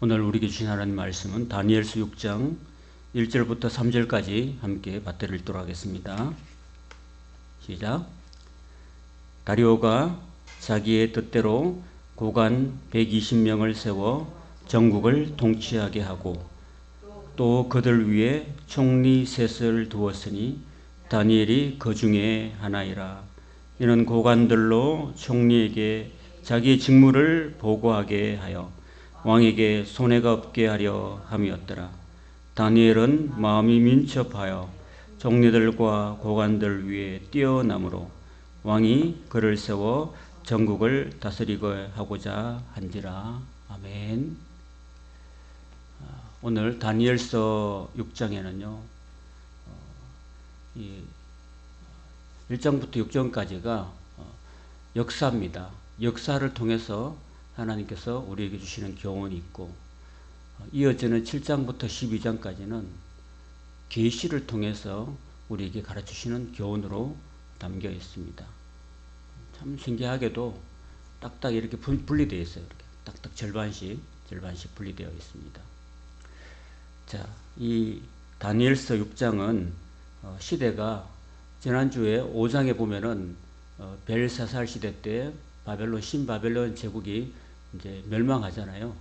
오늘 우리에게 주신 하나님 말씀은 다니엘서 6장 1절부터 3절까지 함께 받들도록 하겠습니다. 시작. 다리오가 자기의 뜻대로 고관 120명을 세워 전국을 통치하게 하고 또 그들 위에 총리 셋을 두었으니 다니엘이 그 중에 하나이라. 이는 고관들로 총리에게 자기 직무를 보고하게 하여 왕에게 손해가 없게 하려 함이었더라. 다니엘은 마음이 민첩하여 총리들과 고관들 위에 뛰어나므로 왕이 그를 세워 전국을 다스리게 하고자 한지라. 아멘. 오늘 다니엘서 6장에는요, 1장부터 6장까지가 역사입니다. 역사를 통해서 하나님께서 우리에게 주시는 교훈이 있고, 이어지는 7장부터 12장까지는 계시를 통해서 우리에게 가르치시는 교훈으로 담겨 있습니다. 참 신기하게도 딱딱 이렇게 분리되어 있어요. 이렇게 딱딱 절반씩 분리되어 있습니다. 자, 이 다니엘서 6장은 시대가 지난주에 5장에 보면은 벨사살 시대 때 신바벨론 제국이 이제 멸망하잖아요.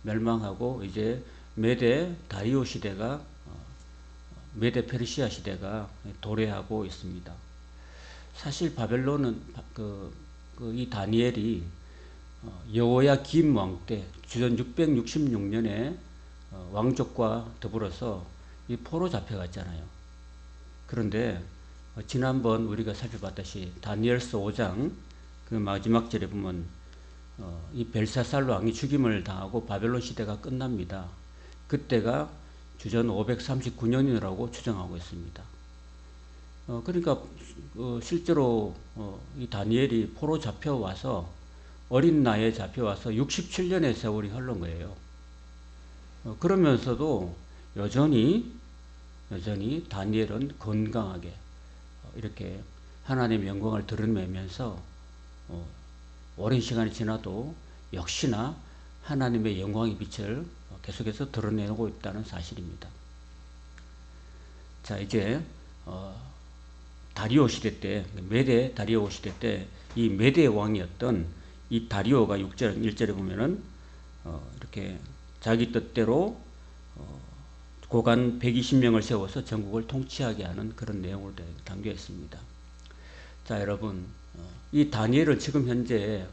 멸망하고 이제 메데 다리오 시대가 메데 페르시아 시대가 도래하고 있습니다. 사실 바벨론은 이 다니엘이 여호야김 왕 때 주전 666년에 왕족과 더불어서 이 포로 잡혀갔잖아요. 그런데 지난번 우리가 살펴봤듯이 다니엘서 5장 그 마지막 절에 보면 이 벨사살 왕이 죽임을 당하고 바벨론 시대가 끝납니다. 그때가 주전 539년이라고 추정하고 있습니다. 그러니까 실제로 이 다니엘이 포로 잡혀와서 어린 나이에 잡혀와서 67년의 세월이 흐른 거예요. 그러면서도 여전히 다니엘은 건강하게 이렇게 하나님의 영광을 드러내면서 오랜 시간이 지나도 역시나 하나님의 영광의 빛을 계속해서 드러내고 있다는 사실입니다. 자, 이제 다리오 시대 때, 메데 다리오 시대 때 이 메데 왕이었던 이 다리오가 6절 1절에 보면은 이렇게 자기 뜻대로 고관 120명을 세워서 전국을 통치하게 하는 그런 내용으로 담겨 있습니다. 자, 여러분, 이 다니엘은 지금 현재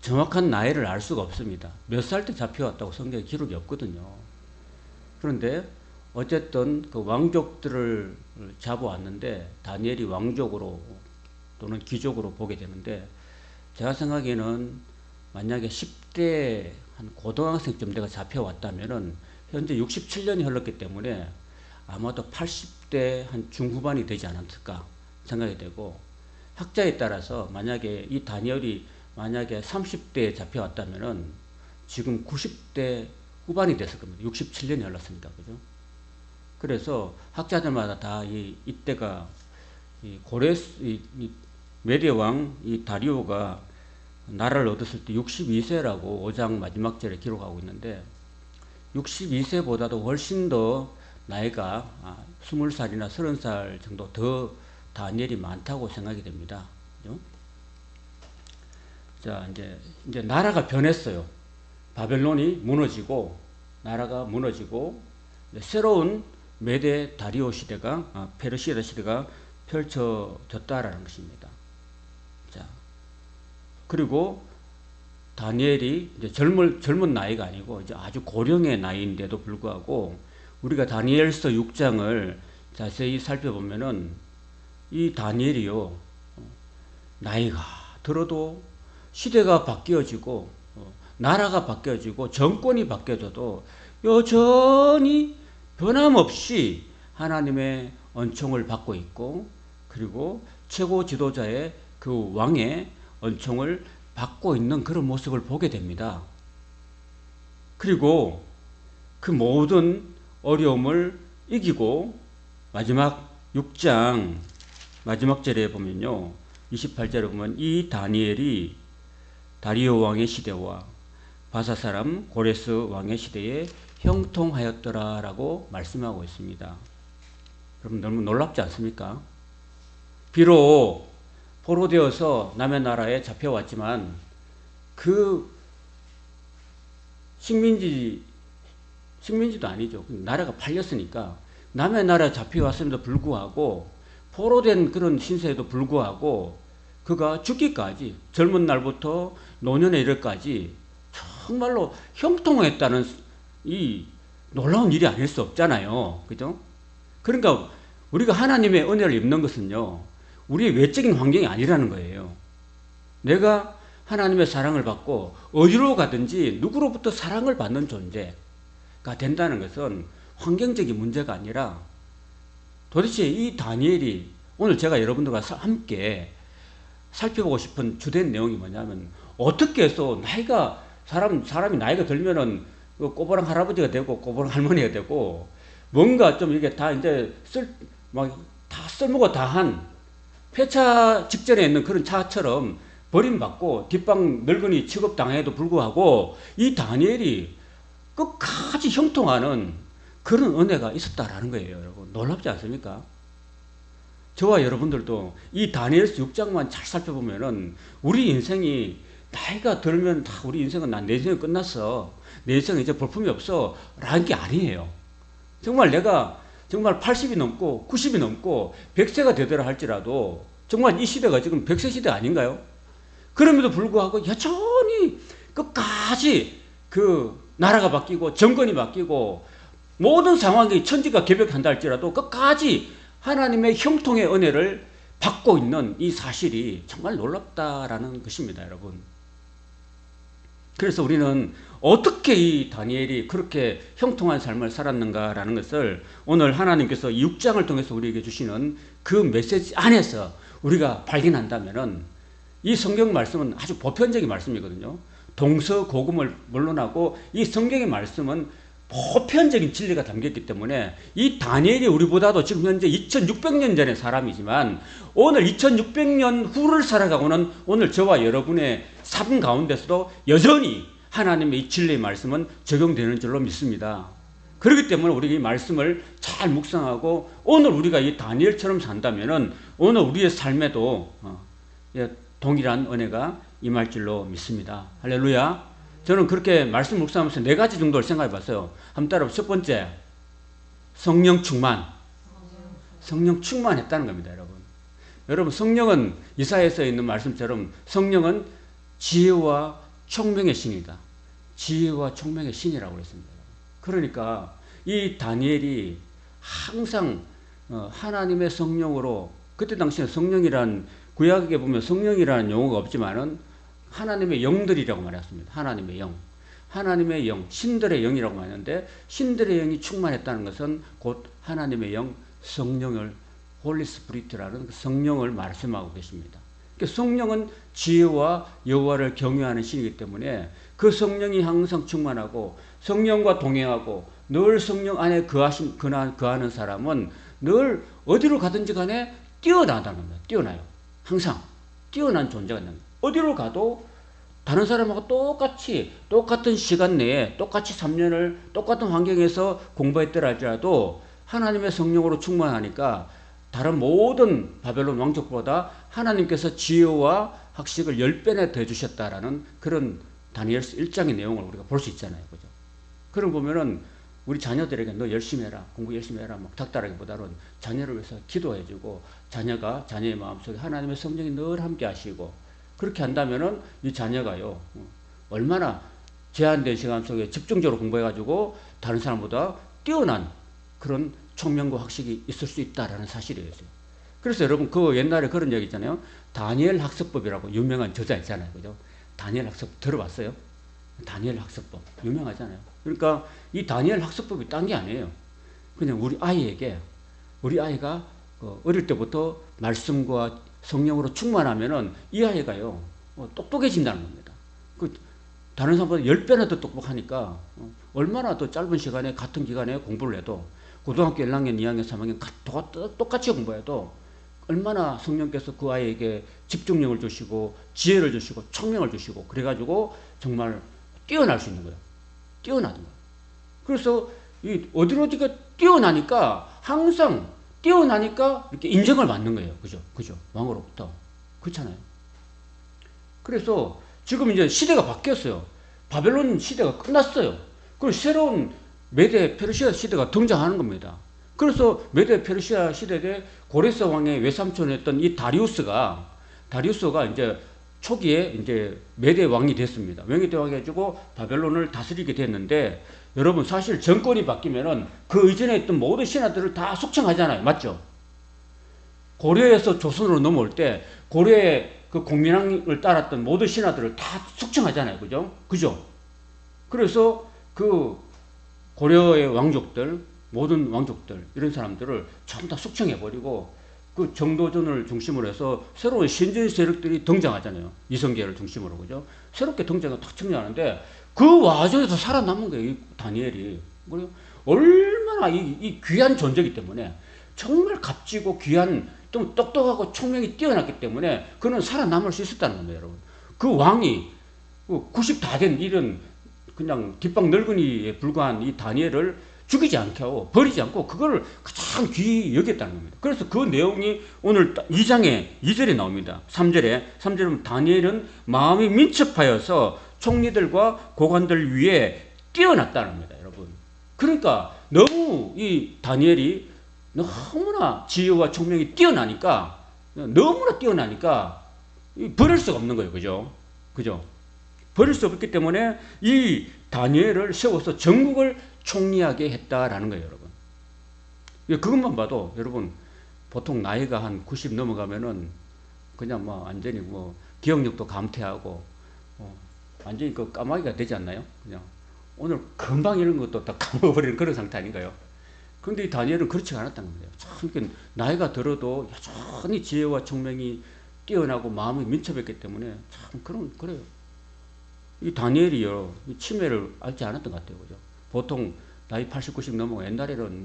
정확한 나이를 알 수가 없습니다. 몇 살 때 잡혀왔다고 성경에 기록이 없거든요. 그런데 어쨌든 그 왕족들을 잡아왔는데 다니엘이 왕족으로 또는 귀족으로 보게 되는데, 제가 생각에는 만약에 10대 한 고등학생쯤 내가 잡혀왔다면은 현재 67년이 흘렀기 때문에 아마도 80대 한 중후반이 되지 않았을까 생각이 되고, 학자에 따라서 만약에 이 다니엘이 만약에 30대에 잡혀왔다면은 지금 90대 후반이 됐을 겁니다. 67년이 흘렀으니까, 그죠? 그래서 학자들마다 다 이때가 메데 왕 이 다리오가 나라를 얻었을 때 62세라고 5장 마지막 절에 기록하고 있는데, 62세보다도 훨씬 더 나이가 20살이나 30살 정도 더 다니엘이 많다고 생각이 됩니다. 그죠? 자, 이제 나라가 변했어요. 바벨론이 무너지고, 나라가 무너지고, 새로운 메데 다리오 시대가, 페르시아 시대가 펼쳐졌다라는 것입니다. 자, 그리고 다니엘이 이제 젊은 나이가 아니고 이제 아주 고령의 나이인데도 불구하고 우리가 다니엘서 6장을 자세히 살펴보면은 이 다니엘이요, 나이가 들어도 시대가 바뀌어지고 나라가 바뀌어지고 정권이 바뀌어져도 여전히 변함없이 하나님의 은총을 받고 있고, 그리고 최고 지도자의 그 왕의 은총을 받고 있는 그런 모습을 보게 됩니다. 그리고 그 모든 어려움을 이기고 마지막 6장 마지막 절에 보면요, 28절에 보면 이 다니엘이 다리오 왕의 시대와 바사 사람 고레스 왕의 시대에 형통하였더라라고 말씀하고 있습니다. 여러분 너무 놀랍지 않습니까? 비록 포로되어서 남의 나라에 잡혀왔지만 그 식민지도 아니죠. 나라가 팔렸으니까 남의 나라에 잡혀왔음에도 불구하고 포로된 그런 신세에도 불구하고 그가 죽기까지 젊은 날부터 노년에 이르기까지 정말로 형통했다는 이 놀라운 일이 아닐 수 없잖아요. 그죠? 그러니까 우리가 하나님의 은혜를 입는 것은요, 우리의 외적인 환경이 아니라는 거예요. 내가 하나님의 사랑을 받고 어디로 가든지 누구로부터 사랑을 받는 존재가 된다는 것은 환경적인 문제가 아니라 도대체 이 다니엘이 오늘 제가 여러분들과 함께 살펴보고 싶은 주된 내용이 뭐냐면 어떻게 해서 사람이 나이가 들면은 꼬부랑 할아버지가 되고 꼬부랑 할머니가 되고 뭔가 좀 이게 다 이제 다 쓸모가 다한 폐차 직전에 있는 그런 차처럼 버림받고 뒷방 늙은이 취급당해도 불구하고 이 다니엘이 끝까지 형통하는 그런 은혜가 있었다라는 거예요. 여러분 놀랍지 않습니까? 저와 여러분들도 이 다니엘서 6장만 잘 살펴보면은 우리 인생이 나이가 들면 다 우리 인생은 내 인생은 끝났어. 내 인생은 이제 볼품이 없어. 라는 게 아니에요. 정말 내가 정말 80이 넘고 90이 넘고 100세가 되더라 할지라도 정말 이 시대가 지금 100세 시대 아닌가요? 그럼에도 불구하고 여전히 끝까지 그 나라가 바뀌고 정권이 바뀌고 모든 상황이 천지가 개벽한다 할지라도 끝까지 하나님의 형통의 은혜를 받고 있는 이 사실이 정말 놀랍다라는 것입니다, 여러분. 그래서 우리는 어떻게 이 다니엘이 그렇게 형통한 삶을 살았는가라는 것을 오늘 하나님께서 6장을 통해서 우리에게 주시는 그 메시지 안에서 우리가 발견한다면은 이 성경 말씀은 아주 보편적인 말씀이거든요. 동서고금을 물론하고 이 성경의 말씀은 보편적인 진리가 담겼기 때문에 이 다니엘이 우리보다도 지금 현재 2600년 전의 사람이지만 오늘 2600년 후를 살아가고는 오늘 저와 여러분의 삶 가운데서도 여전히 하나님의 이 진리의 말씀은 적용되는 줄로 믿습니다. 그렇기 때문에 우리가 이 말씀을 잘 묵상하고 오늘 우리가 이 다니엘처럼 산다면은 오늘 우리의 삶에도 동일한 은혜가 임할 줄로 믿습니다. 할렐루야. 저는 그렇게 말씀 묵상하면서 4가지 정도를 생각해 봤어요. 한번 따라서 첫 번째, 성령 충만. 성령 충만했다는 겁니다, 여러분. 여러분, 성령은 이사야서에 있는 말씀처럼 성령은 지혜와 총명의 신이다. 지혜와 총명의 신이라고 그랬습니다. 그러니까 이 다니엘이 항상 하나님의 성령으로, 그때 당시에 성령이란 구약에 보면 성령이라는 용어가 없지만은 하나님의 영들이라고 말했습니다. 하나님의 영. 하나님의 영, 신들의 영이라고 말하는데 신들의 영이 충만했다는 것은 곧 하나님의 영, 성령을 홀리 스피리트라는 성령을 말씀하고 계십니다. 그러니까 성령은 지혜와 여호와를 경외하는 신이기 때문에 그 성령이 항상 충만하고 성령과 동행하고 늘 성령 안에 거하는 사람은 늘 어디로 가든지 간에 뛰어나다는 겁니다. 뛰어나요. 항상 뛰어난 존재가 있는 겁니다. 어디로 가도 다른 사람하고 똑같은 시간 내에 똑같이 3년을 똑같은 환경에서 공부했더라 할지라도 하나님의 성령으로 충만하니까 다른 모든 바벨론 왕족보다 하나님께서 지혜와 학식을 10배나 더 주셨다라는 그런 다니엘서 1장의 내용을 우리가 볼 수 있잖아요. 그죠? 그럼 보면은 우리 자녀들에게 너 열심히 해라, 공부 열심히 해라 막 닥달하기보다는 자녀를 위해서 기도해주고 자녀의 마음속에 하나님의 성령이 늘 함께 하시고 그렇게 한다면은 이 자녀가요 얼마나 제한된 시간 속에 집중적으로 공부해가지고 다른 사람보다 뛰어난 그런 총명과 학식이 있을 수 있다라는 사실이에요. 그래서 여러분 그 옛날에 그런 얘기 있잖아요. 다니엘 학습법이라고 유명한 저자 있잖아요. 그죠? 다니엘 학습 들어봤어요? 다니엘 학습법 유명하잖아요. 그러니까 이 다니엘 학습법이 딴 게 아니에요. 그냥 우리 아이가 어릴 때부터 말씀과 성령으로 충만하면은 이 아이가요 똑똑해진다는 겁니다. 다른 사람보다 10배나 더 똑똑하니까 얼마나 더 짧은 시간에 같은 기간에 공부를 해도 고등학교 1학년, 2학년, 3학년 똑같이 공부해도 얼마나 성령께서 그 아이에게 집중력을 주시고 지혜를 주시고 총명을 주시고 그래가지고 정말 뛰어날 수 있는 거예요. 뛰어나는 거예요. 그래서 이 어디로디가 뛰어나니까 항상 뛰어나니까 이렇게 인정을 받는 거예요. 그죠? 왕으로부터. 그렇잖아요. 그래서 지금 이제 시대가 바뀌었어요. 바벨론 시대가 끝났어요. 그리고 새로운 메데 페르시아 시대가 등장하는 겁니다. 그래서 메데 페르시아 시대에 고레스 왕의 외삼촌이었던 이 다리우스가 이제 초기에 이제 메데 왕이 됐습니다. 메데 왕이 해주고 바벨론을 다스리게 됐는데, 여러분 사실 정권이 바뀌면은 그 이전에 있던 모든 신하들을 다 숙청하잖아요. 맞죠? 고려에서 조선으로 넘어올 때 고려의 그 공민왕을 따랐던 모든 신하들을 다 숙청하잖아요. 그죠? 그래서 그 고려의 왕족들, 모든 왕족들, 이런 사람들을 전부 다 숙청해버리고 그 정도전을 중심으로 해서 새로운 신진 세력들이 등장하잖아요. 이성계를 중심으로. 그죠? 새롭게 등장을 탁 등장하는데 그 와중에서 살아남은 거예요. 이 다니엘이. 그리고 얼마나 이 귀한 존재이기 때문에, 정말 값지고 귀한, 좀 똑똑하고 총명이 뛰어났기 때문에 그는 살아남을 수 있었다는 겁니다, 여러분. 그 왕이 90 다 된 이런 그냥 뒷방 늙은이에 불과한 이 다니엘을 죽이지 않고 버리지 않고 그걸 가장 귀히 여겼다는 겁니다. 그래서 그 내용이 오늘 2장에 2절에 나옵니다. 3절에 보면 다니엘은 마음이 민첩하여서 총리들과 고관들 위에 뛰어났다는 겁니다, 여러분. 그러니까 너무 이 다니엘이 너무나 지혜와 총명이 너무나 뛰어나니까 버릴 수가 없는 거예요. 그죠? 버릴 수 없기 때문에 이 다니엘을 세워서 전국을 총리하게 했다라는 거예요, 여러분. 그것만 봐도 여러분, 보통 나이가 한 90 넘어가면은 그냥 완전히 기억력도 감퇴하고 완전히 그 까마귀가 되지 않나요? 그냥 오늘 금방 이런 것도 다 까먹어버리는 그런 상태 아닌가요? 그런데 이 다니엘은 그렇지 않았다는 거예요. 참 나이가 들어도 여전히 지혜와 총명이 뛰어나고 마음이 민첩했기 때문에 참 그래요. 이 다니엘이요, 이 치매를 앓지 않았던 것 같아요. 그죠? 보통 나이 80, 90 넘어가 옛날에는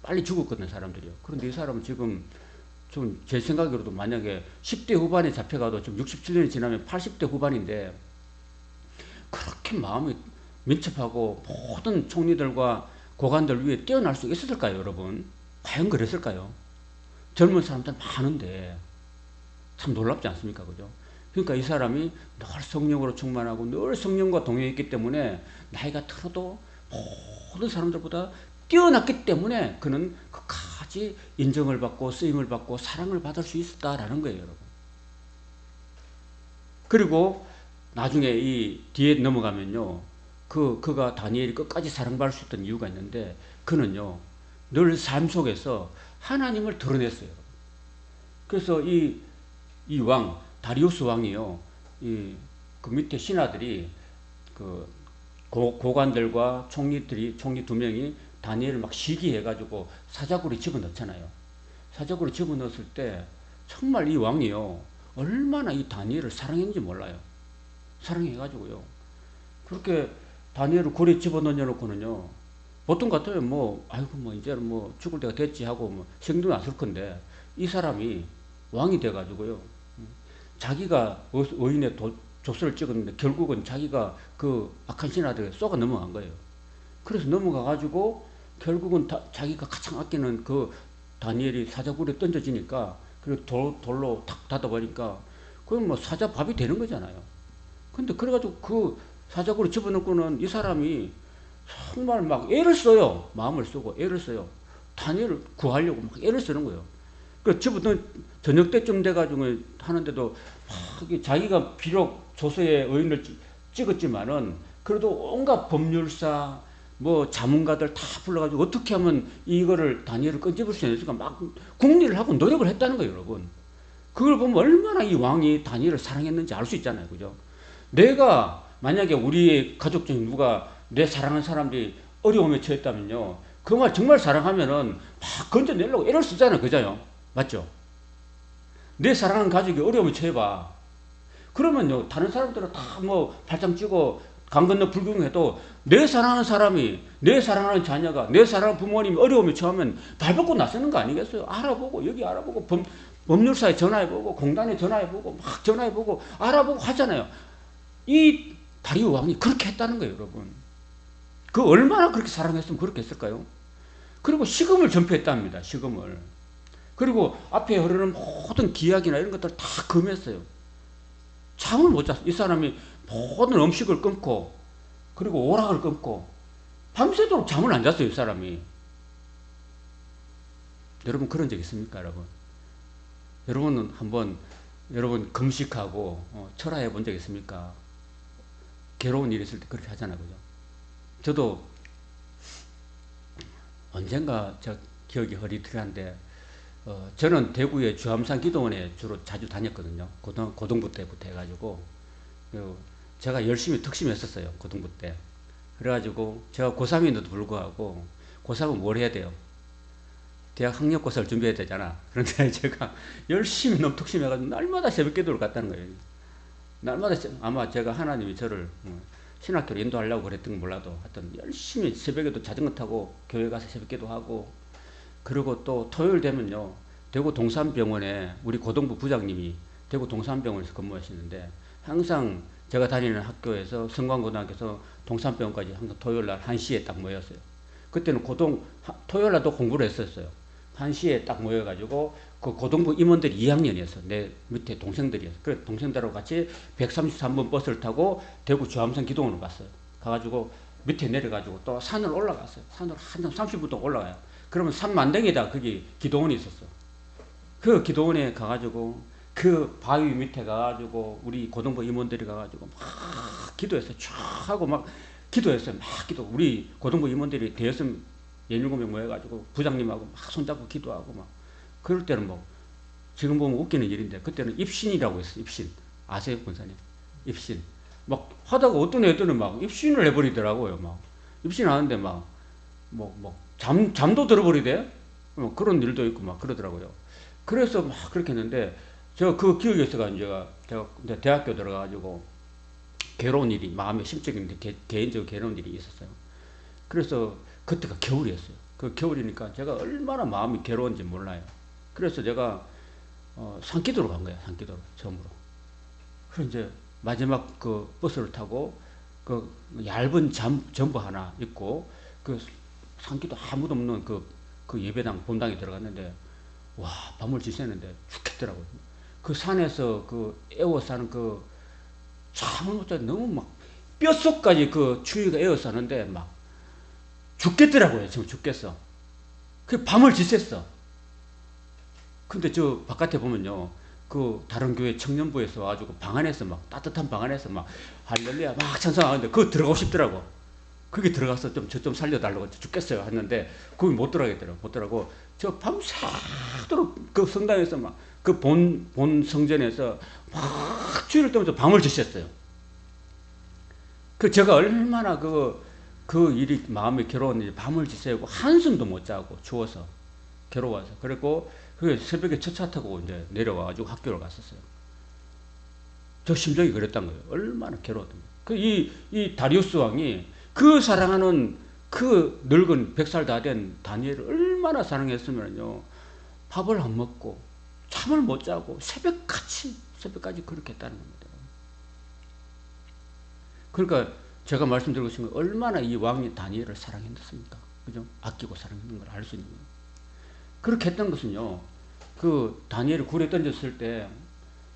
빨리 죽었거든, 사람들이요. 그런데 이 사람은 지금 좀 제 생각으로도 만약에 10대 후반에 잡혀가도 지금 67년이 지나면 80대 후반인데 그렇게 마음이 민첩하고 모든 총리들과 고관들 위에 뛰어날 수 있었을까요, 여러분? 과연 그랬을까요? 젊은 사람들 많은데 참 놀랍지 않습니까? 그죠? 그러니까 이 사람이 늘 성령으로 충만하고 늘 성령과 동행했기 때문에 나이가 들어도 모든 사람들보다 뛰어났기 때문에 그는 끝까지 인정을 받고 쓰임을 받고 사랑을 받을 수 있었다라는 거예요, 여러분. 그리고 나중에 이 뒤에 넘어가면요, 그가 다니엘이 끝까지 사랑받을 수 있던 이유가 있는데, 그는요 늘 삶 속에서 하나님을 드러냈어요. 그래서 이 왕 다리우스 왕이요, 그 밑에 신하들이 그 고관들과 총리 2명이 다니엘을 막 시기해가지고 사자굴에 집어넣잖아요. 사자굴에 집어넣었을 때 정말 이 왕이요 얼마나 이 다니엘을 사랑했는지 몰라요. 사랑해가지고요 그렇게 다니엘을 굴에 집어넣어놓고는요, 보통 같으면 이제는 죽을 때가 됐지 하고 생도 났을 건데, 이 사람이 왕이 돼가지고요, 자기가 의인의 조서를 찍었는데 결국은 자기가 그 악한 신하들에 쏘가 넘어간 거예요. 그래서 넘어가가지고 결국은 자기가 가장 아끼는 그 다니엘이 사자굴에 던져지니까, 그리고 돌로 탁 닫아버리니까 그건 사자 밥이 되는 거잖아요. 근데 그래가지고 그 사자굴에 집어넣고는 이 사람이 정말 막 애를 써요. 마음을 쓰고 애를 써요. 다니엘을 구하려고 막 애를 쓰는 거예요. 그 집어넣은 저녁 때쯤 돼가지고 하는데도 막 자기가 비록 조서의 의인을 찍었지만은 그래도 온갖 법률사 자문가들 다 불러가지고 어떻게 하면 이거를 다니엘을 끈집을 수 있을까 막 궁리를 하고 노력을 했다는 거예요, 여러분. 그걸 보면 얼마나 이 왕이 다니엘을 사랑했는지 알 수 있잖아요, 그죠? 내가 만약에 우리의 가족 중에 누가 내 사랑하는 사람들이 어려움에 처했다면요, 그 말 정말 사랑하면은 막 건져내려고 애를 쓰잖아요, 그죠? 맞죠? 내 사랑하는 가족이 어려움에 처해봐. 그러면요, 다른 사람들은 다 발장 찌고 강 건너 불경해도 내 사랑하는 사람이, 내 사랑하는 자녀가, 내 사랑하는 부모님이 어려움에 처하면 발벗고 나서는 거 아니겠어요? 알아보고, 여기 알아보고, 법률사에 전화해보고, 공단에 전화해보고, 막 전화해보고, 알아보고 하잖아요. 이 다리오 왕이 그렇게 했다는 거예요, 여러분. 그 얼마나 그렇게 사랑했으면 그렇게 했을까요? 그리고 식음을 전폐했답니다. 식음을. 그리고 앞에 흐르는 모든 기약이나 이런 것들을 다 금했어요. 잠을 못 잤어요. 이 사람이 모든 음식을 끊고 그리고 오락을 끊고 밤새도록 잠을 안 잤어요. 이 사람이. 여러분 그런 적 있습니까, 여러분? 여러분은 한번 여러분 금식하고 철화해 본 적 있습니까? 괴로운 일이 있을 때 그렇게 하잖아요, 그죠? 저도 언젠가 저 기억이 흐릿한데 저는 대구의 주암산 기도원에 주로 자주 다녔거든요. 고등부 때부터 해가지고 제가 열심히 특심했었어요, 고등부 때. 그래가지고 제가 고3인데도 불구하고 고3은 뭘 해야 돼요? 대학 학력고사를 준비해야 되잖아. 그런데 제가 열심히 너무 특심해가지고 날마다 새벽 기도를 갔다는 거예요. 날마다 아마 제가 하나님이 저를 신학교로 인도하려고 그랬던 건 몰라도 하여튼 열심히 새벽에도 자전거 타고 교회 가서 새벽 기도하고 그리고 또 토요일 되면요 대구 동산병원에 우리 고등부 부장님이 대구 동산병원에서 근무하시는데 항상 제가 다니는 학교에서 성광고등학교에서 동산병원까지 항상 토요일날 1시에 딱 모였어요. 그때는 토요일날도 공부를 했었어요. 1시에 딱 모여가지고 그 고등부 임원들이 2학년이었어. 내 밑에 동생들이었어. 그래 동생들하고 같이 133번 버스를 타고 대구 주암산 기도원으로 갔어요. 가가지고 밑에 내려가지고 또 산을 올라갔어요. 산을 한 30분 동안 올라가요. 그러면 산만댕이다 거기 기도원이 있었어. 그 기도원에 가가지고 그 바위 밑에 가가지고 우리 고등부 임원들이 가가지고 막 기도했어요. 쫙 하고 막 기도했어요. 막 기도. 우리 고등부 임원들이 대여섯 17명 모여가지고 부장님하고 막 손잡고 기도하고 막 그럴 때는 뭐 지금 보면 웃기는 일인데 그때는 입신이라고 했어요. 입신. 아세요, 권사님? 입신. 막 하다가 어떤 애들은 막 입신을 해버리더라고요. 막 입신 하는데 막 잠도 들어버리대. 그런 일도 있고 막 그러더라고요. 그래서 막 그렇게 했는데 제가 그 기억이 있어가지고 제가 대학교 들어가가지고 괴로운 일이 마음에 심적인 개인적으로 괴로운 일이 있었어요. 그래서 그때가 겨울이었어요. 그 겨울이니까 제가 얼마나 마음이 괴로운지 몰라요. 그래서 제가 산기도로 간 거예요. 산기도로 처음으로. 그래서 이제 마지막 그 버스를 타고 그 얇은 점퍼 하나 입고 그 산기도 아무도 없는 그 예배당 본당에 들어갔는데 와 밤을 지새는데 죽겠더라고요. 그 산에서 그 에워싸는 그 잠을 못 자고 너무 막 뼛속까지 그 추위가 에워싸는데 막 죽겠더라고요. 지금 죽겠어. 그 밤을 지샜어. 근데 저 바깥에 보면요. 그 다른 교회 청년부에서 와가지고 방 안에서 막 따뜻한 방 안에서 막 할렐루야 막 찬송하는데 그거 들어가고 싶더라고. 거기 들어가서 저 좀 살려달라고 죽겠어요 했는데 거기 못 들어가겠더라고. 못 들어가고 저 밤새도록 그 성당에서 막 그 본 성전에서 막 주의를 떠면서 밤을 지샜어요. 그 제가 얼마나 그 일이 마음이 괴로웠는지 밤을 지새고 한숨도 못 자고 추워서 괴로워서 그리고 그 새벽에 첫 차 타고 이제 내려와가지고 학교를 갔었어요. 저 심정이 그랬단 거예요. 얼마나 괴로웠던 거예요. 이 다리우스 왕이 그 사랑하는 그 늙은 100살 다 된 다니엘을 얼마나 사랑했으면요. 밥을 안 먹고 잠을 못 자고 새벽까지 그렇게 했다는 겁니다. 그러니까 제가 말씀드리고 싶은 건 얼마나 이 왕이 다니엘을 사랑했습니까? 그죠? 아끼고 사랑했는 걸 알 수 있는 거예요. 그렇게 했던 것은요, 그 다니엘을 굴에 던졌을 때,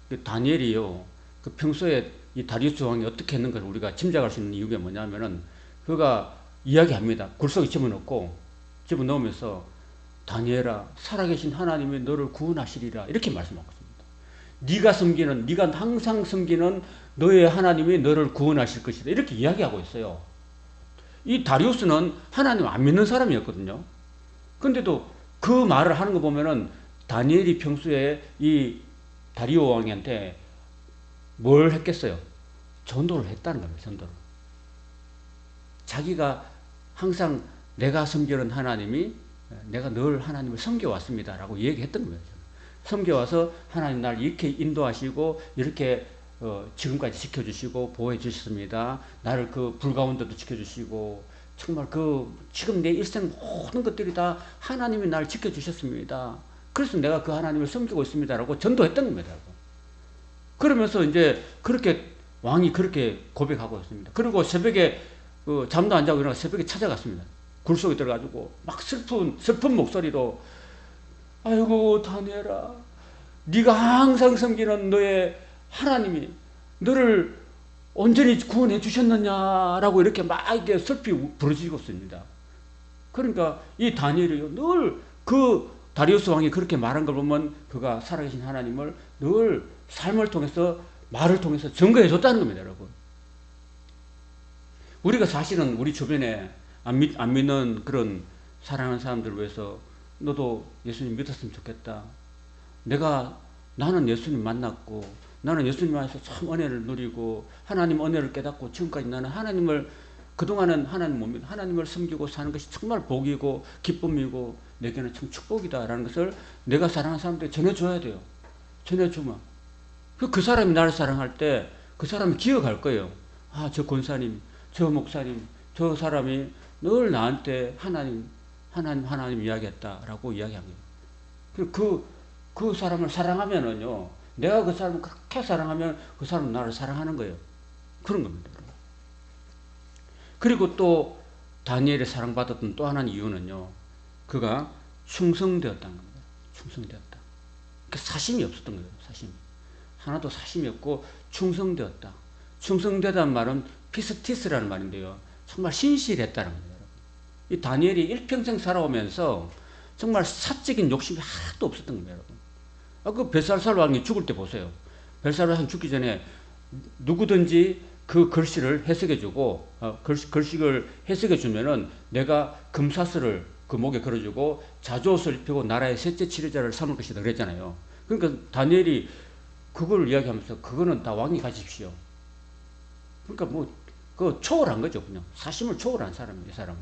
그 다니엘이요, 그 평소에 이 다리우스 왕이 어떻게 했는 걸 우리가 짐작할 수 있는 이유가 뭐냐면은, 그가 이야기합니다. 굴 속에 집어넣으면서, 다니엘아, 살아계신 하나님이 너를 구원하시리라. 이렇게 말씀하고 있습니다. 네가 항상 섬기는 너의 하나님이 너를 구원하실 것이다. 이렇게 이야기하고 있어요. 이 다리우스는 하나님 안 믿는 사람이었거든요. 근데도 그 말을 하는 거 보면은 다니엘이 평소에 이 다리오 왕한테 뭘 했겠어요? 전도를 했다는 겁니다. 전도를. 자기가 항상 내가 섬기는 하나님이 내가 늘 하나님을 섬겨왔습니다. 라고 얘기했던 거예요. 섬겨와서 하나님 날 이렇게 인도하시고 이렇게 지금까지 지켜주시고 보호해 주셨습니다. 나를 그 불 가운데도 지켜주시고 정말 지금 내 일생 모든 것들이 다 하나님이 날 지켜주셨습니다. 그래서 내가 그 하나님을 섬기고 있습니다. 라고 전도했던 겁니다. 그러면서 이제 그렇게 왕이 그렇게 고백하고 있습니다. 그리고 새벽에 잠도 안 자고 일어나 새벽에 찾아갔습니다. 굴 속에 들어가지고 막 슬픈 목소리로 아이고 다니엘아, 네가 항상 섬기는 너의 하나님이 너를 온전히 구원해 주셨느냐라고 이렇게 막 이렇게 슬피 부르짖고 있습니다. 그러니까 이 다니엘이 늘 그 다리우스 왕이 그렇게 말한 걸 보면 그가 살아계신 하나님을 늘 삶을 통해서 말을 통해서 증거해 줬다는 겁니다, 여러분. 우리가 사실은 우리 주변에 안 믿는 그런 사랑하는 사람들을 위해서 너도 예수님 믿었으면 좋겠다. 나는 예수님 만났고 나는 예수님 안에서 참 은혜를 누리고 하나님 은혜를 깨닫고 지금까지 나는 하나님을 그동안은 하나님 못 믿고 하나님을 섬기고 사는 것이 정말 복이고 기쁨이고 내게는 참 축복이다라는 것을 내가 사랑하는 사람들에게 전해줘야 돼요. 전해주면 그 사람이 나를 사랑할 때 그 사람이 기억할 거예요. 아, 저 권사님, 저 목사님, 저 사람이 늘 나한테 하나님 이야기했다라고 이야기한 거예요. 그 사람을 사랑하면은요, 내가 그 사람을 그렇게 사랑하면 그 사람은 나를 사랑하는 거예요. 그런 겁니다. 그리고 또 다니엘이 사랑받았던 또 하나의 이유는요, 그가 충성되었다는 겁니다. 충성되었다. 그러니까 사심이 없었던 거예요. 사심. 하나도 사심이 없고 충성되었다. 충성되다는 말은 피스티스라는 말인데요, 정말 신실했다는 거예요. 이 다니엘이 일평생 살아오면서 정말 사적인 욕심이 하나도 없었던 겁니다, 여러분. 그 벨사살 왕이 죽을 때 보세요. 벨사살 왕이 죽기 전에 누구든지 그 글씨를 해석해주고, 글씨를 해석해주면은 내가 금사슬을 그 목에 걸어주고 자주옷을 입히고 나라의 셋째 치료자를 삼을 것이다 그랬잖아요. 그러니까 다니엘이 그걸 이야기하면서 그거는 다 왕이 가십시오. 그러니까 그 초월한 거죠. 그냥 사심을 초월한 사람이에요, 이 사람은.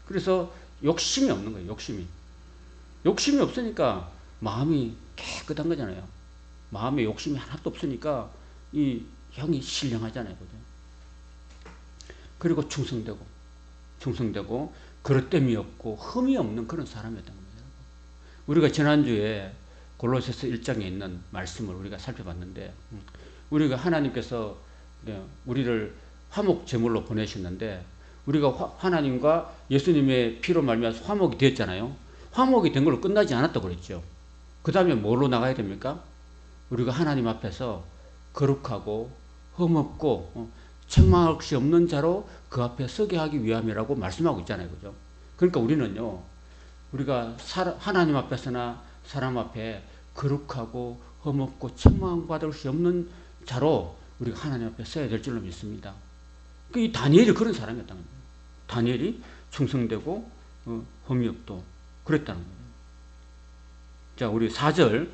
그래서 욕심이 없는 거예요. 욕심이 없으니까 마음이 깨끗한 거잖아요. 마음에 욕심이 하나도 없으니까 이 형이 신령하잖아요. 그죠? 그리고 충성되고 그릇됨이 없고 흠이 없는 그런 사람이었던 겁니다. 우리가 지난주에 골로새서 1장에 있는 말씀을 우리가 살펴봤는데, 우리가 하나님께서 우리를 화목 제물로 보내셨는데, 우리가 하나님과 예수님의 피로 말미암아서 화목이 되었잖아요. 화목이 된 걸로 끝나지 않았다고 그랬죠. 그 다음에 뭘로 나가야 됩니까? 우리가 하나님 앞에서 거룩하고 흠없고 책망할 것이 없는 자로 그 앞에 서게 하기 위함이라고 말씀하고 있잖아요. 그죠? 그러니까 우리는요, 우리가 하나님 앞에서나 사람 앞에 거룩하고 흠없고 책망받을 것이 없는 자로 우리가 하나님 앞에 서야 될 줄로 믿습니다. 이 다니엘이 그런 사람이었다는 거예요. 다니엘이 충성되고 흠이 없고 그랬다는 거예요. 자, 우리 4절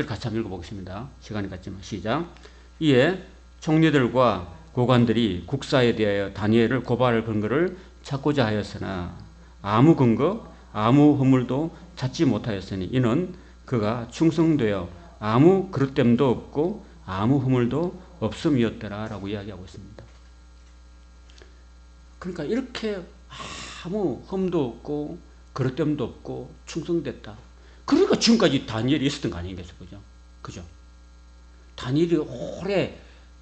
같이 한번 읽어보겠습니다. 시간이 같지만 시작. 이에 총리들과 고관들이 국사에 대하여 다니엘을 고발할 근거를 찾고자 하였으나 아무 근거, 아무 허물도 찾지 못하였으니 이는 그가 충성되어 아무 그릇됨도 없고 아무 허물도 없음이었더라 라고 이야기하고 있습니다. 그러니까 이렇게 아무 흠도 없고 그릇됨도 없고 충성됐다. 그러니까 지금까지 다니엘이 있었던 거 아니겠어요? 그죠? 다니엘이 오래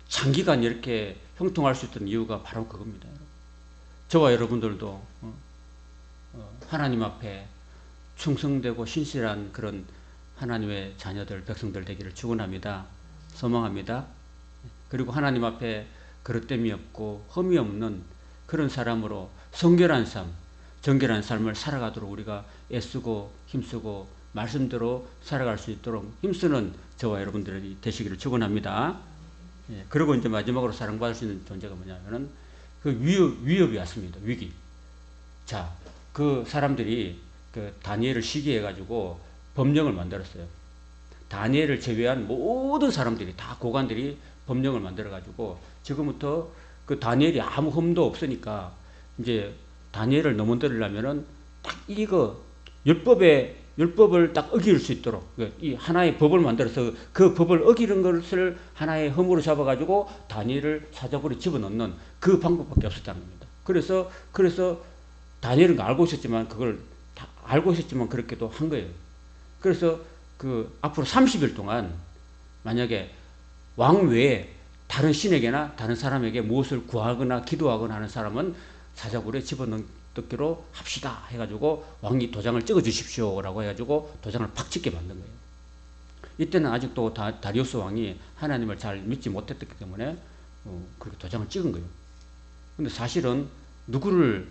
장기간 이렇게 형통할 수 있던 이유가 바로 그겁니다. 저와 여러분들도 하나님 앞에 충성되고 신실한 그런 하나님의 자녀들, 백성들 되기를 축원합니다. 소망합니다. 그리고 하나님 앞에 그릇됨이 없고 흠이 없는 그런 사람으로 정결한 삶을 살아가도록 우리가 애쓰고 힘쓰고 말씀대로 살아갈 수 있도록 힘쓰는 저와 여러분들이 되시기를 축원합니다. 예, 그리고 이제 마지막으로 사랑받을 수 있는 존재가 뭐냐면은 그 위협이 왔습니다. 위기. 자, 그 사람들이 그 다니엘을 시기해가지고 법령을 만들었어요. 다니엘을 제외한 모든 사람들이 다 고관들이 법령을 만들어가지고 지금부터 그 다니엘이 아무 흠도 없으니까 이제 다니엘을 넘어뜨리려면은 딱 이거 율법을 딱 어길 수 있도록 이 하나의 법을 만들어서 그 법을 어기는 것을 하나의 흠으로 잡아가지고 다니엘을 사자굴에 집어넣는 그 방법밖에 없었다는 겁니다. 그래서 다니엘은 알고 있었지만 그걸 다 알고 있었지만 그렇게도 한 거예요. 그래서 그 앞으로 30일 동안 만약에 왕 외에 다른 신에게나 다른 사람에게 무엇을 구하거나 기도하거나 하는 사람은 사자굴에 집어넣기로 합시다 해가지고 왕이 도장을 찍어 주십시오라고 해가지고 도장을 팍 찍게 만든 거예요. 이때는 아직도 다리우스 왕이 하나님을 잘 믿지 못했기 때문에 그렇게 도장을 찍은 거예요. 근데 사실은 누구를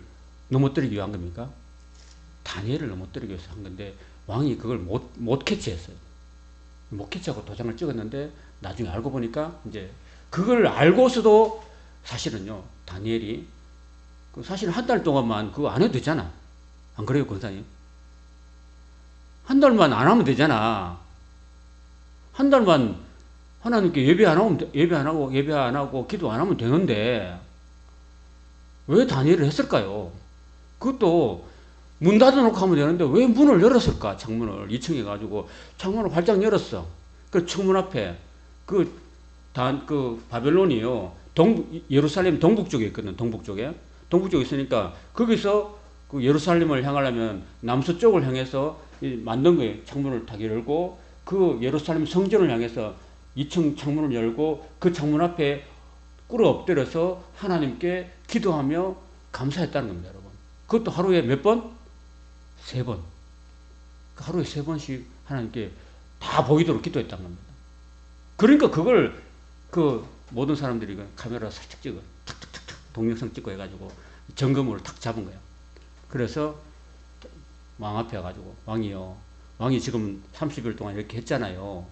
넘어뜨리기 위한 겁니까? 다니엘을 넘어뜨리기 위해서 한 건데 왕이 그걸 못 캐치했어요. 못 캐치하고 도장을 찍었는데 나중에 알고 보니까 이제 그걸 알고서도 사실은요, 다니엘이 사실 한 달 동안만 그거 안 해도 되잖아. 안 그래요, 권사님? 한 달만 안 하면 되잖아. 한 달만 하나님께 예배 안 하고 기도 안 하면 되는데 왜 다니엘을 했을까요? 그것도 문 닫아놓고 하면 되는데 왜 문을 열었을까? 창문을 2층에 가지고 창문을 활짝 열었어. 그 창문 앞에 그 바벨론이요, 예루살렘 동북 쪽에 있거든. 동북 쪽에 있으니까 거기서 그 예루살렘을 향하려면 남서쪽을 향해서 만든 거예요. 창문을 딱 열고 그 예루살렘 성전을 향해서 2층 창문을 열고 그 창문 앞에 꿇어 엎드려서 하나님께 기도하며 감사했다는 겁니다, 여러분. 그것도 하루에 몇 번? 3번. 하루에 3번씩 하나님께 다 보이도록 기도했다는 겁니다. 그러니까 그걸 그 모든 사람들이 카메라 살짝 찍어 탁탁탁탁 동영상 찍고 해가지고 점검으로 탁 잡은 거예요. 그래서 왕 앞에 와가지고 왕이 지금 30일 동안 이렇게 했잖아요.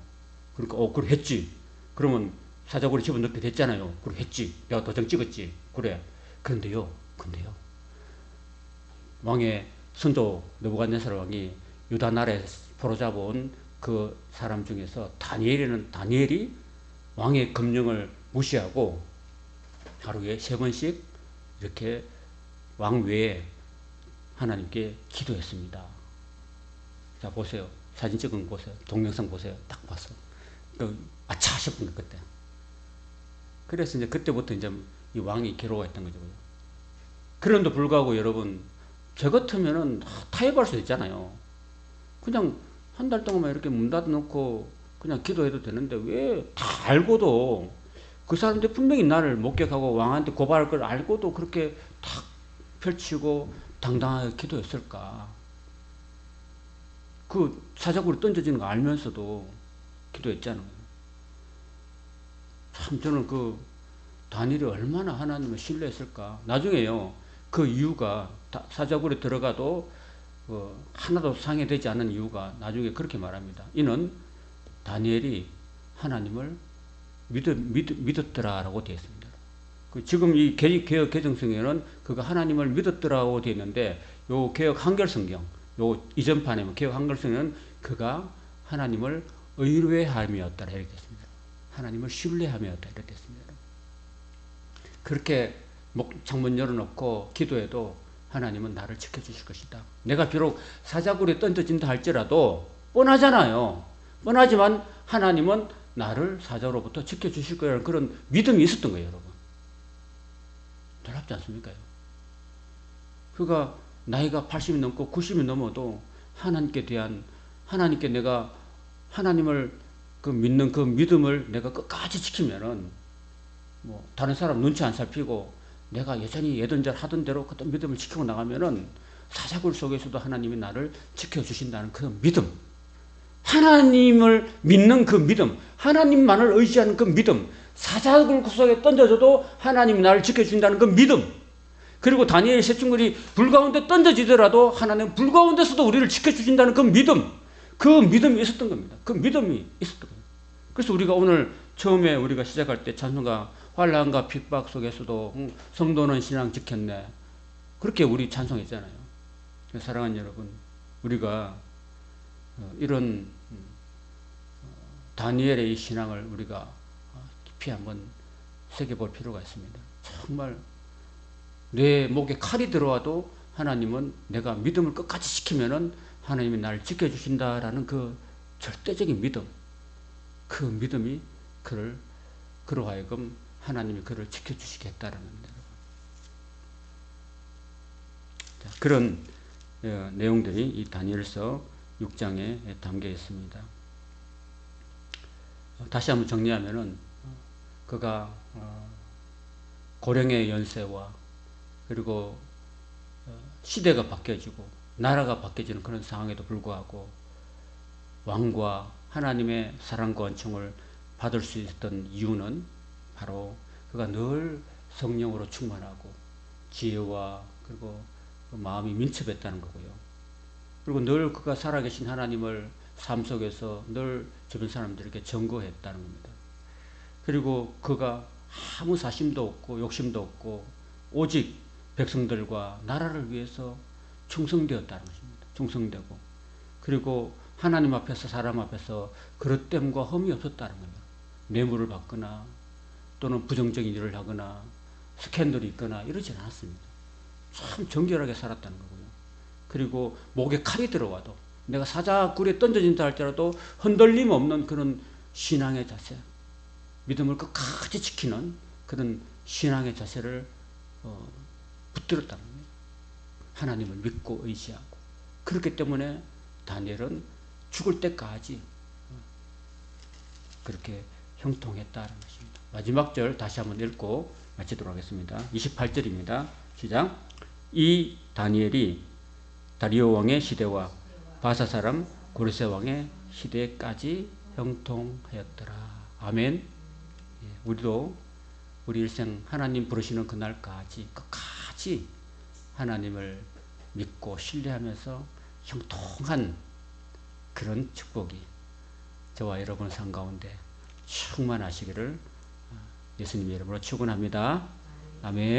그러니까 그래 했지. 그러면 사자굴에 집어넣게 됐잖아요. 그래 했지. 내가 도장 찍었지. 그래. 그런데요. 왕의 선조 느부갓네살 왕이 유다 나라에 포로잡아온 그 사람 중에서 다니엘이 왕의 검령을 무시하고 하루에 3번씩 이렇게 왕 외에 하나님께 기도했습니다. 자, 보세요. 사진 찍은 거 보세요. 동영상 보세요. 딱 봤어. 아차 싶은 거 그때. 그래서 이제 그때부터 이제 이 왕이 괴로워했던 거죠. 그런데 불구하고 여러분, 저 같으면은 타협할 수 있잖아요. 그냥 한 달 동안만 이렇게 문 닫아놓고 그냥 기도해도 되는데 왜 다 알고도 그 사람들 분명히 나를 목격하고 왕한테 고발할 걸 알고도 그렇게 탁 펼치고 당당하게 기도했을까? 그 사자굴이 던져지는 거 알면서도 기도했잖아요. 참 저는 그 다니엘이 얼마나 하나님을 신뢰했을까? 나중에요, 그 이유가 사자굴에 들어가도 하나도 상해되지 않은 이유가 나중에 그렇게 말합니다. 이는 다니엘이 하나님을 믿었더라라고 되어 있습니다. 지금 이 개혁 개정성경에는 그가 하나님을 믿었더라고 되어 있는데, 요 개혁 한글성경, 요 이전판에 개혁 한글성경은 그가 하나님을 의뢰함이었다 이렇게 했습니다. 하나님을 신뢰함이었다 이렇게 했습니다. 그렇게 창문 열어놓고 기도해도 하나님은 나를 지켜주실 것이다. 내가 비록 사자굴에 던져진다 할지라도 뻔하잖아요. 뻔하지만 하나님은 나를 사자로부터 지켜주실 거라는 그런 믿음이 있었던 거예요, 여러분. 놀랍지 않습니까? 그가 나이가 80이 넘고 90이 넘어도 하나님께 내가 하나님을 믿는 그 믿음을 내가 끝까지 지키면은 다른 사람 눈치 안 살피고 내가 여전히 예전절 하던 대로 그 믿음을 지키고 나가면은 사자굴 속에서도 하나님이 나를 지켜주신다는 그 믿음, 하나님을 믿는 그 믿음, 하나님만을 의지하는 그 믿음, 사자굴 속에 던져져도 하나님이 나를 지켜준다는 그 믿음, 그리고 다니엘 세 친구들이 불 가운데 던져지더라도 하나님 불 가운데서도 우리를 지켜주신다는 그 믿음이 있었던 겁니다. 그 믿음이 있었던 겁니다. 그래서 우리가 오늘 처음에 우리가 시작할 때 찬송가 환난과 핍박 속에서도 성도는 신앙 지켰네, 그렇게 우리 찬송했잖아요. 사랑하는 여러분, 우리가 이런 다니엘의 이 신앙을 우리가 깊이 한번 새겨볼 필요가 있습니다. 정말 내 목에 칼이 들어와도 하나님은 내가 믿음을 끝까지 지키면은 하나님이 나를 지켜주신다라는 그 절대적인 믿음, 그 믿음이 그로 하여금 하나님이 그를 지켜주시겠다라는 겁니다. 자, 그런 내용들이 이 다니엘서 6장에 담겨 있습니다. 다시 한번 정리하면은 그가 고령의 연세와 그리고 시대가 바뀌어지고 나라가 바뀌어지는 그런 상황에도 불구하고 왕과 하나님의 사랑과 은총을 받을 수 있었던 이유는 바로 그가 늘 성령으로 충만하고 지혜와 그리고 마음이 민첩했다는 거고요. 그리고 늘 그가 살아계신 하나님을 삶 속에서 늘 주변 사람들에게 증거했다는 겁니다. 그리고 그가 아무 사심도 없고 욕심도 없고 오직 백성들과 나라를 위해서 충성되었다는 것입니다. 충성되고 그리고 하나님 앞에서 사람 앞에서 그릇됨과 흠이 없었다는 거예요. 뇌물을 받거나 또는 부정적인 일을 하거나 스캔들이 있거나 이러지 않았습니다. 참 정결하게 살았다는 거고요. 그리고 목에 칼이 들어와도 내가 사자굴에 던져진다 할지라도 흔들림 없는 그런 신앙의 자세, 믿음을 끝까지 지키는 그런 신앙의 자세를 붙들었다는 거예요. 하나님을 믿고 의지하고. 그렇기 때문에 다니엘은 죽을 때까지 그렇게 형통했다는 것입니다. 마지막 절 다시 한번 읽고 마치도록 하겠습니다. 28절입니다. 시작. 이 다니엘이 다리오 왕의 시대와 바사 사람 고레스 왕의 시대까지 형통하였더라. 아멘. 우리도 우리 일생 하나님 부르시는 그날까지 끝까지 하나님을 믿고 신뢰하면서 형통한 그런 축복이 저와 여러분 삶 가운데 충만하시기를 예수님의 이름으로 축원합니다. 아멘.